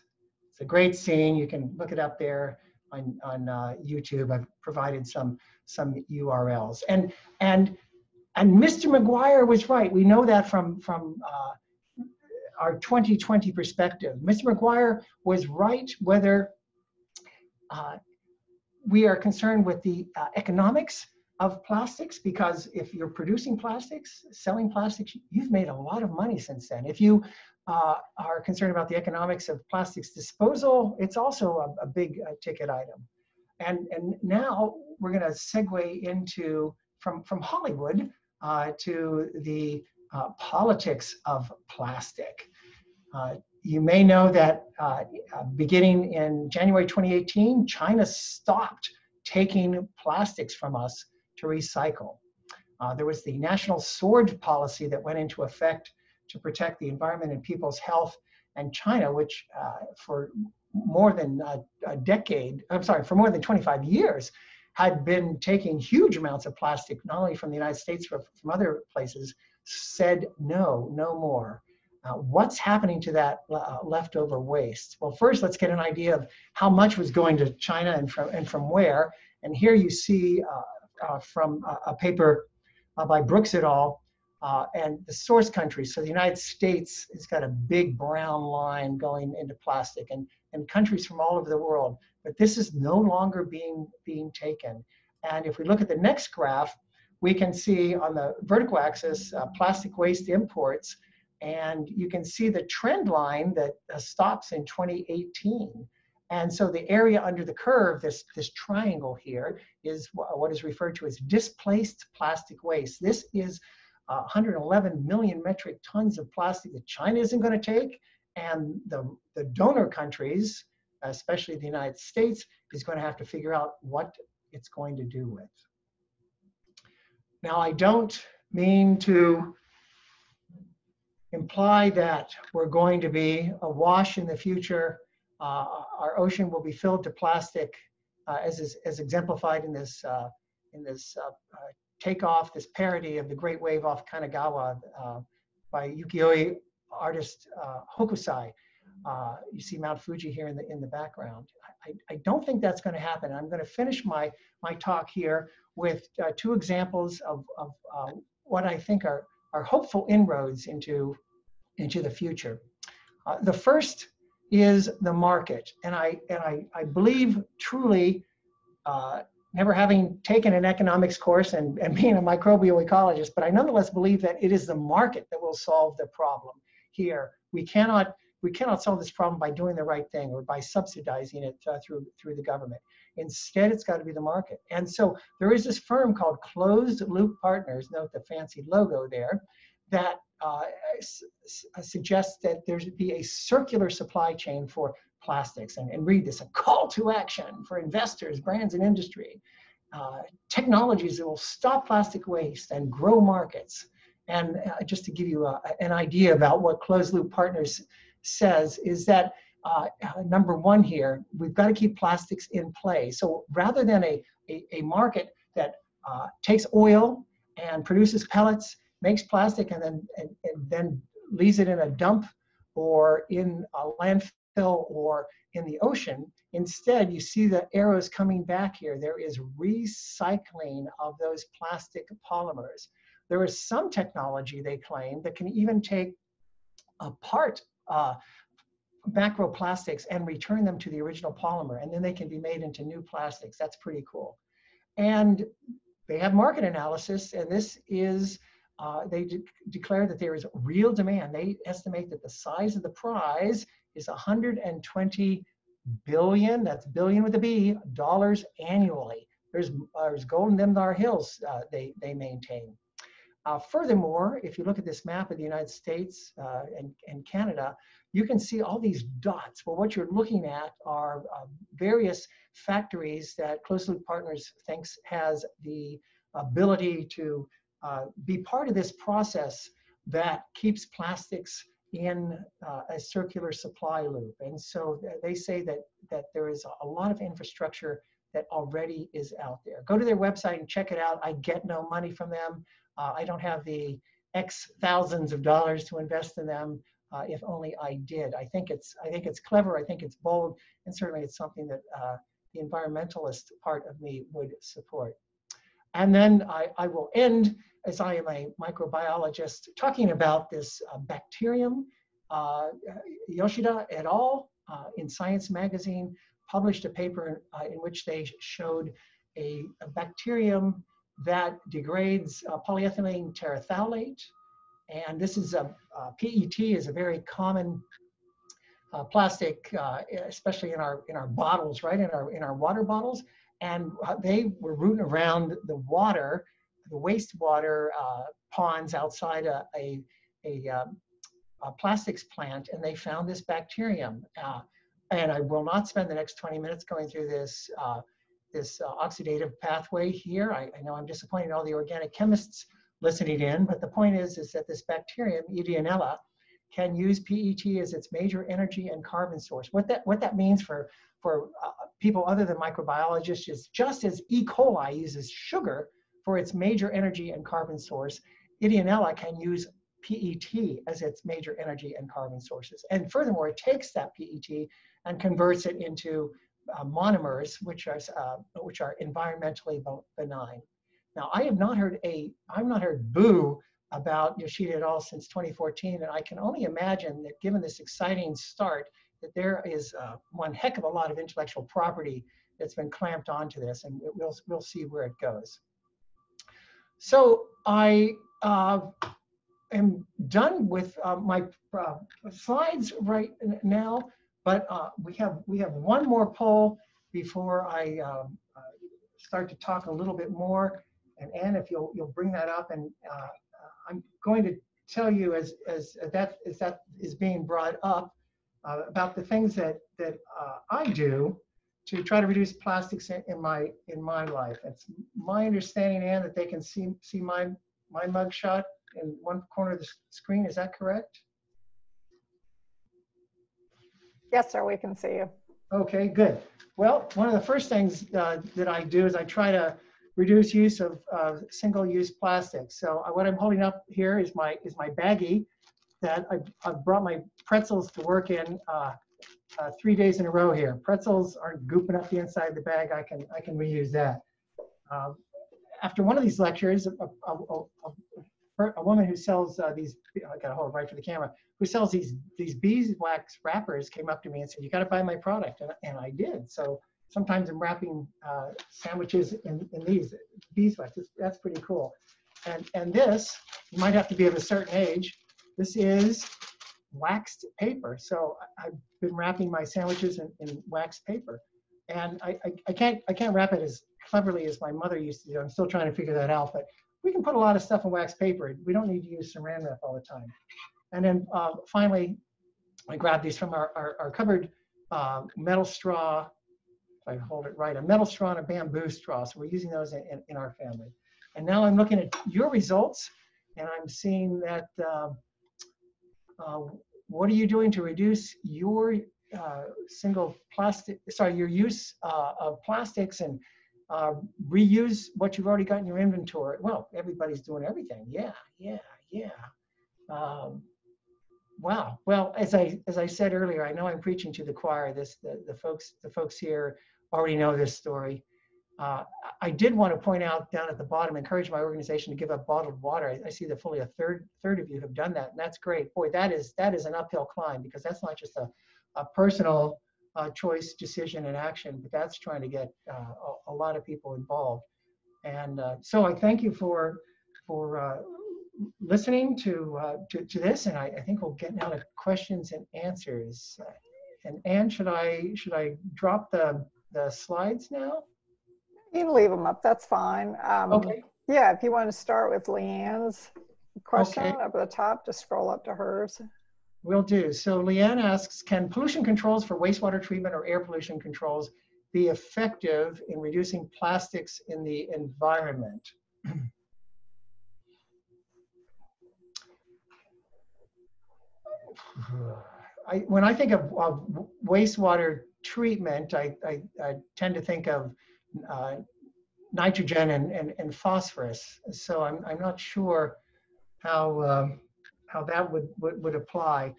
It's a great scene. You can look it up there on YouTube. I've provided some URLs. And Mr. McGuire was right. We know that from our 2020 perspective. Mr. McGuire was right whether we are concerned with the economics of plastics, because if you're producing plastics, selling plastics, you've made a lot of money since then. If you are concerned about the economics of plastics disposal, it's also a big ticket item. And now we're going to segue into from Hollywood to the politics of plastic. You may know that beginning in January 2018, China stopped taking plastics from us to recycle. There was the National Sword Policy that went into effect to protect the environment and people's health. And China, which for more than for more than 25 years, had been taking huge amounts of plastic, not only from the United States, but from other places, said no more. What's happening to that leftover waste? Well, first, let's get an idea of how much was going to China and from where. And here you see from a paper by Brooks et al. And the source countries. So the United States has got a big brown line going into plastic, and countries from all over the world. But this is no longer being taken. And if we look at the next graph, we can see on the vertical axis plastic waste imports. And you can see the trend line that stops in 2018. And so the area under the curve, this triangle here, is what is referred to as displaced plastic waste. This is 111 million metric tons of plastic that China isn't going to take, and the donor countries, especially the United States, is going to have to figure out what it's going to do with. Now, I don't mean to imply that we're going to be awash in the future. Our ocean will be filled to plastic, as exemplified in this takeoff, this parody of the Great Wave off Kanagawa by ukiyo-e artist Hokusai. You see Mount Fuji here in the background. I don't think that's going to happen. I'm going to finish my talk here with two examples of what I think are hopeful inroads into the future. The first is the market, and I believe truly, never having taken an economics course and being a microbial ecologist, but I nonetheless believe that it is the market that will solve the problem here. We cannot solve this problem by doing the right thing or by subsidizing it through the government. Instead, it's got to be the market. And so there is this firm called Closed Loop Partners, note the fancy logo there, that suggests that there should be a circular supply chain for plastics. And read this: a call to action for investors, brands, and industry. Technologies that will stop plastic waste and grow markets. And just to give you an idea about what Closed Loop Partners says is that number one here, we've got to keep plastics in play. So rather than a market that takes oil and produces pellets, makes plastic, and then leaves it in a dump or in a landfill or in the ocean, instead you see the arrows coming back here. There is recycling of those plastic polymers. There is some technology, they claim, that can even take apart macroplastics and return them to the original polymer, and then they can be made into new plastics. That's pretty cool. And they have market analysis, and this is, they declare that there is real demand. They estimate that the size of the prize is 120 billion, that's billion with a B, dollars annually. There's gold in them thar hills, they maintain. Furthermore, if you look at this map of the United States and Canada, you can see all these dots. Well, what you're looking at are various factories that Closed Loop Partners thinks has the ability to be part of this process that keeps plastics in a circular supply loop. And so they say that there is a lot of infrastructure that already is out there. Go to their website and check it out. I get no money from them. I don't have the X thousands of dollars to invest in them. If only I did. I think it's clever. I think it's bold, and certainly it's something that the environmentalist part of me would support. And then I will end, as I am a microbiologist, talking about this bacterium. Yoshida et al. In Science magazine published a paper in which they showed a bacterium that degrades polyethylene terephthalate. And this is PET is a very common plastic, especially in our bottles, right? In our water bottles. And they were rooting around the water, the wastewater ponds outside a plastics plant, and they found this bacterium. And I will not spend the next 20 minutes going through this oxidative pathway here. I know I'm disappointing all the organic chemists listening in, but the point is that this bacterium, Ideonella, can use PET as its major energy and carbon source. What that means for people other than microbiologists is just as E. coli uses sugar for its major energy and carbon source, Ideonella can use PET as its major energy and carbon sources. And furthermore, it takes that PET and converts it into monomers, which are environmentally benign. Now, I've not heard boo about Yoshida et al. Since 2014, and I can only imagine that given this exciting start, that there is one heck of a lot of intellectual property that's been clamped onto this, and we'll see where it goes. So I am done with my slides right now, but we have one more poll before I start to talk a little bit more. And Anne, if you'll bring that up, and I'm going to tell you as that is being brought up about the things that I do to try to reduce plastics in my life. It's my understanding, Anne, that they can see my mugshot in one corner of the screen. Is that correct? Yes, sir, we can see you. Okay, good. Well, one of the first things that I do is I try to reduce use of single-use plastics. So what I'm holding up here is my baggie that I've brought my pretzels to work in 3 days in a row here. Pretzels aren't gooping up the inside of the bag. I can reuse that. After one of these lectures, a woman who sells these, I got to hold it right for the camera, who sells these beeswax wrappers came up to me and said, "You got to buy my product," and I did. So sometimes I'm wrapping sandwiches in these beeswax. That's pretty cool. And this, you might have to be of a certain age. This is waxed paper. So I've been wrapping my sandwiches in waxed paper, and I can't wrap it as cleverly as my mother used to do. I'm still trying to figure that out, but we can put a lot of stuff in wax paper. We don't need to use saran wrap all the time. And then finally, I grabbed these from our cupboard, metal straw. If I hold it right, a metal straw and a bamboo straw. So we're using those in our family. And now I'm looking at your results, and I'm seeing that what are you doing to reduce your your use of plastics and reuse what you've already got in your inventory? Well, everybody's doing everything. Yeah. Wow. Well, as I said earlier, I know I'm preaching to the choir. The folks here already know this story. I did want to point out down at the bottom, encourage my organization to give up bottled water. I see that fully a third of you have done that, and that's great. Boy, that is an uphill climb, because that's not just a personal choice, decision, and action, but that's trying to get a lot of people involved. And so I thank you for listening to this, and I think we'll get now to questions and answers. And Anne, should I drop the slides now? You can leave them up. That's fine. Okay. Yeah, if you want to start with Leanne's question Okay, up at the top, just scroll up to hers. will do. So Leanne asks, can pollution controls for wastewater treatment or air pollution controls be effective in reducing plastics in the environment? When I think of wastewater treatment, I tend to think of nitrogen and phosphorus. So I'm not sure how that would apply.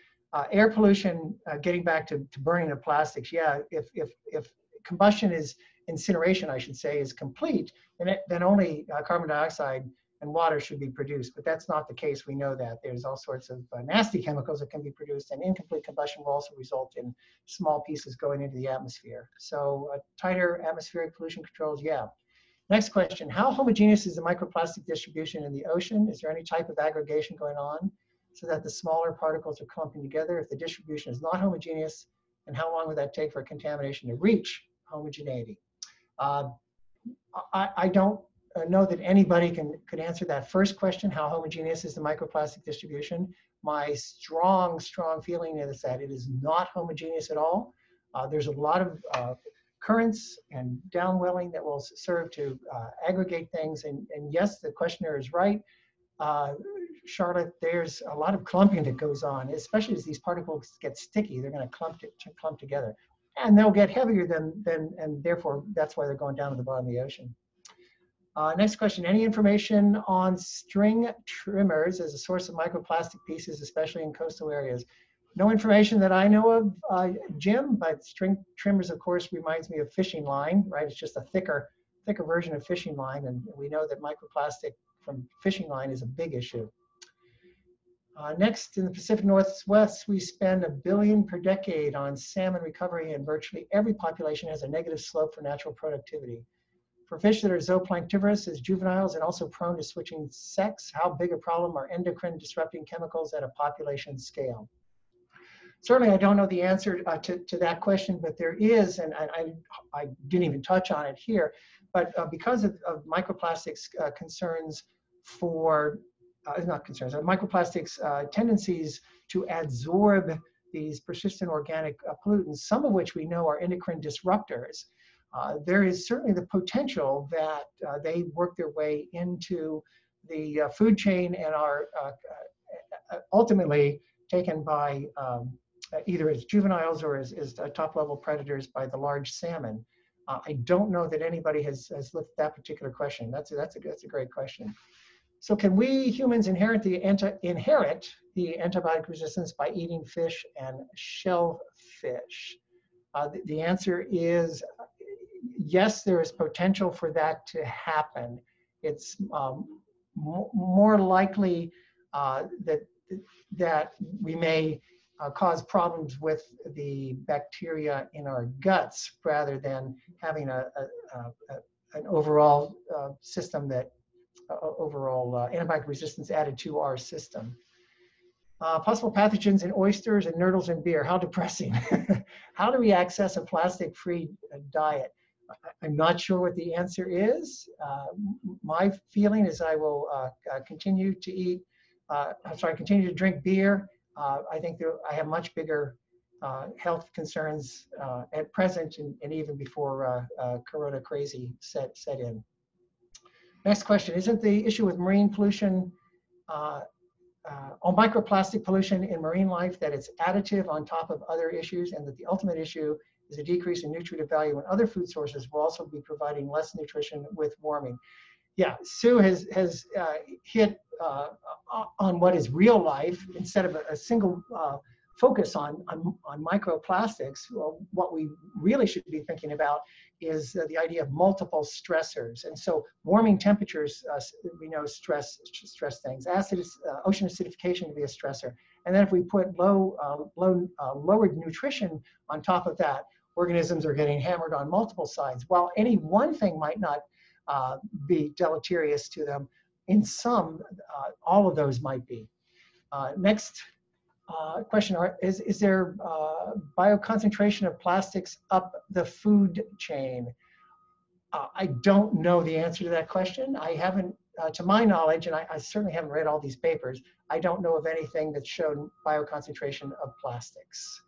Air pollution, getting back to burning of plastics, yeah, if combustion is, incineration I should say, is complete, then only carbon dioxide and water should be produced, but that's not the case. We know that there's all sorts of nasty chemicals that can be produced, and incomplete combustion will also result in small pieces going into the atmosphere. So tighter atmospheric pollution controls, yeah. Next question, how homogeneous is the microplastic distribution in the ocean? Is there any type of aggregation going on so that the smaller particles are clumping together? If the distribution is not homogeneous, then how long would that take for contamination to reach homogeneity? I don't know that anybody could answer that first question, how homogeneous is the microplastic distribution? My strong feeling is that it is not homogeneous at all. There's a lot of currents and downwelling that will serve to aggregate things. And yes, the questioner is right. Charlotte, there's a lot of clumping that goes on, especially as these particles get sticky. They're going to clump together. And they'll get heavier and therefore that's why they're going down to the bottom of the ocean. Next question, any information on string trimmers as a source of microplastic pieces, especially in coastal areas? No information that I know of, Jim, but string trimmers, of course, reminds me of fishing line, right? It's just a thicker version of fishing line, and we know that microplastic from fishing line is a big issue. Next, in the Pacific Northwest, we spend $1 billion per decade on salmon recovery, and virtually every population has a negative slope for natural productivity. For fish that are zooplanktivorous as juveniles and also prone to switching sex, how big a problem are endocrine disrupting chemicals at a population scale? Certainly, I don't know the answer to that question, but there is, and I didn't even touch on it here, but because of microplastics concerns for, not concerns, microplastics tendencies to adsorb these persistent organic pollutants, some of which we know are endocrine disruptors, there is certainly the potential that they work their way into the food chain and are ultimately taken by either as juveniles or as top-level predators by the large salmon. I don't know that anybody has looked at that particular question. That's a great question. So can we humans inherit the antibiotic resistance by eating fish and shellfish? The answer is yes, there is potential for that to happen. It's more likely that we may cause problems with the bacteria in our guts rather than having an overall system that overall antibiotic resistance added to our system. Possible pathogens in oysters and nurdles in beer. How depressing. How do we access a plastic-free diet? I'm not sure what the answer is. My feeling is I will continue to continue to drink beer. I think I have much bigger health concerns at present and even before Corona crazy set in. Next question, isn't the issue with marine pollution on microplastic pollution in marine life that it's additive on top of other issues, and that the ultimate issue is a decrease in nutritive value and other food sources will also be providing less nutrition with warming? Yeah, Sue has hit on what is real life instead of a single focus on microplastics. Well, what we really should be thinking about is the idea of multiple stressors. And so warming temperatures, we know stress things. Ocean acidification to be a stressor. And then if we put lowered nutrition on top of that, organisms are getting hammered on multiple sides. While any one thing might not be deleterious to them, in some, all of those might be. Next question, is there bioconcentration of plastics up the food chain? I don't know the answer to that question. I haven't to my knowledge, and I certainly haven't read all these papers, I don't know of anything that's shown bioconcentration of plastics.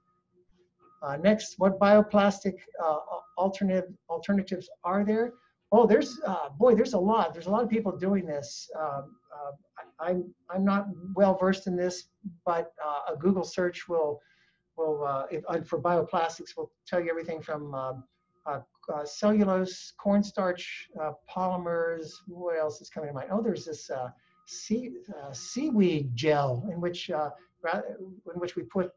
Next, what bioplastic alternatives are there? Oh, there's there's a lot. There's a lot of people doing this. I'm not well versed in this, but a Google search for bioplastics will tell you everything from cellulose, cornstarch, polymers. What else is coming to mind? Oh, there's this seaweed gel in which we put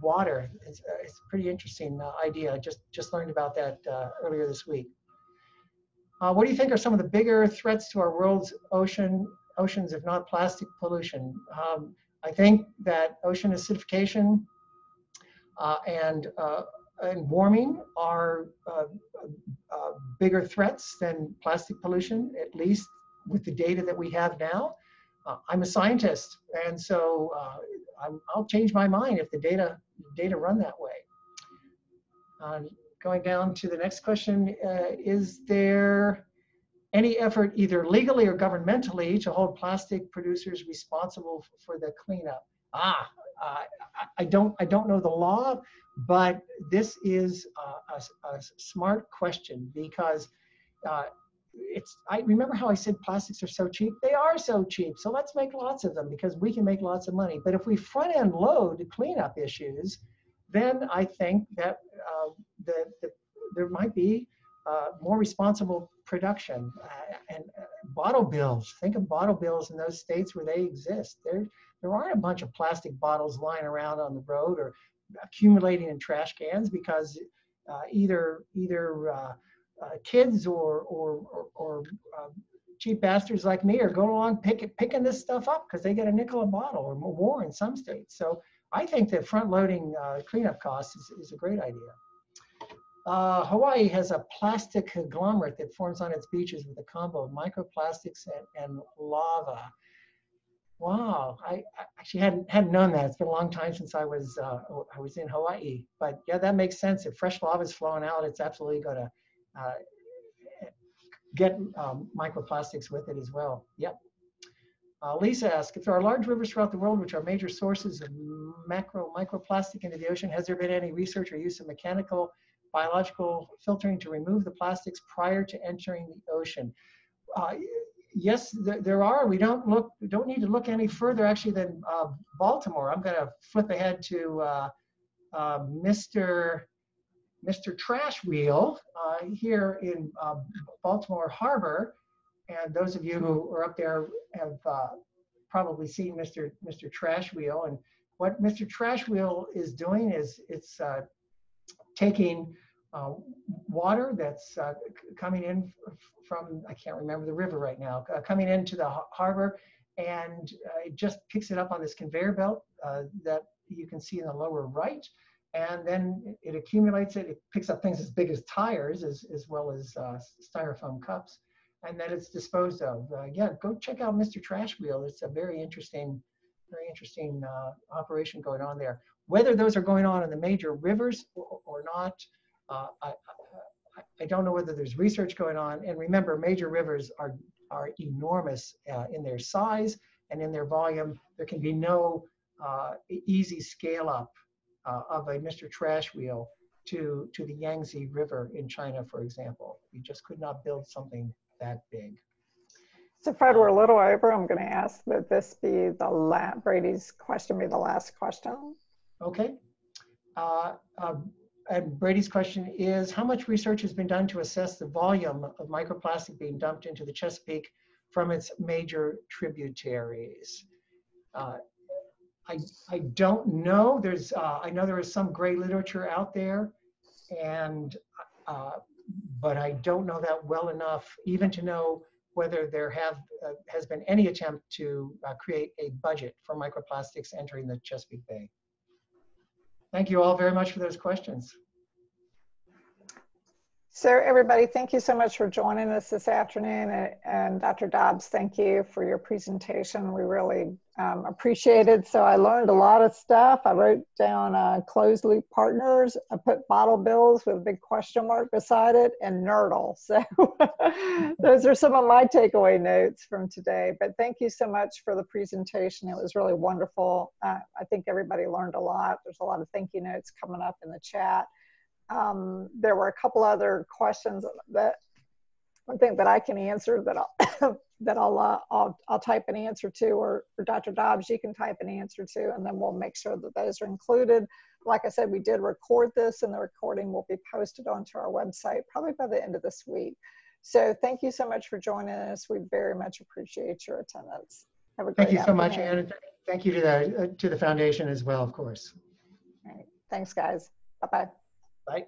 water. It's a pretty interesting idea. Just learned about that earlier this week. What do you think are some of the bigger threats to our world's oceans, if not plastic pollution? I think that ocean acidification and warming are bigger threats than plastic pollution, at least with the data that we have now. I'm a scientist, and so I'll change my mind if the data run that way. Going down to the next question, is there any effort, either legally or governmentally, to hold plastic producers responsible for the cleanup? I don't know the law, but this is a smart question, because I remember how I said plastics are so cheap. They are so cheap, so let's make lots of them because we can make lots of money. But if we front end load cleanup issues, then I think that there might be more responsible production. And bottle bills, think of bottle bills in those states where they exist. There aren't a bunch of plastic bottles lying around on the road or accumulating in trash cans because either kids or cheap bastards like me are going along picking this stuff up because they get a nickel a bottle or more in some states. So I think that front-loading cleanup costs is a great idea. Hawaii has a plastic conglomerate that forms on its beaches with a combo of microplastics and lava. Wow, I actually hadn't known that. It's been a long time since I was in Hawaii, but yeah, that makes sense. If fresh lava is flowing out, it's absolutely going to get microplastics with it as well. Yep. Lisa asks, if there are large rivers throughout the world which are major sources of microplastic into the ocean, has there been any research or use of mechanical, biological filtering to remove the plastics prior to entering the ocean? Yes, there are. We don't need to look any further actually than Baltimore. I'm going to flip ahead to Mr. Trash Wheel here in Baltimore Harbor. And those of you who are up there have probably seen Mr. Trash Wheel. And what Mr. Trash Wheel is doing is it's taking water that's coming in from, I can't remember the river right now, coming into the harbor, and it just picks it up on this conveyor belt that you can see in the lower right. And then it accumulates it. It picks up things as big as tires as well as styrofoam cups. And then it's disposed of. Yeah, go check out Mr. Trash Wheel. It's a very interesting operation going on there. Whether those are going on in the major rivers or not, I don't know whether there's research going on. And remember, major rivers are enormous in their size and in their volume. There can be no easy scale up of a Mr. Trash Wheel to the Yangtze River in China, for example. You just could not build something that big. So Fred, we're a little over. I'm going to ask that this be Brady's question be the last question. Okay. And Brady's question is, how much research has been done to assess the volume of microplastic being dumped into the Chesapeake from its major tributaries? I don't know. I know there is some gray literature out there, and but I don't know that well enough even to know whether there has been any attempt to create a budget for microplastics entering the Chesapeake Bay. Thank you all very much for those questions. So everybody, thank you so much for joining us this afternoon. And Dr. Dobbs, thank you for your presentation. We really appreciated. So I learned a lot of stuff. I wrote down closed loop partners. I put bottle bills with a big question mark beside it, and nurdle. So those are some of my takeaway notes from today. But thank you so much for the presentation. It was really wonderful. I think everybody learned a lot. There's a lot of thank you notes coming up in the chat. There were a couple other questions that I think that I can answer that I'll type an answer to, or Dr. Dobbs, you can type an answer to, and then we'll make sure that those are included. Like I said, we did record this, and the recording will be posted onto our website probably by the end of this week. So thank you so much for joining us. We very much appreciate your attendance. Have a great Thank you so much, afternoon. Anne. Thank you to the foundation as well, of course. All right. Thanks, guys. Bye-bye. Bye.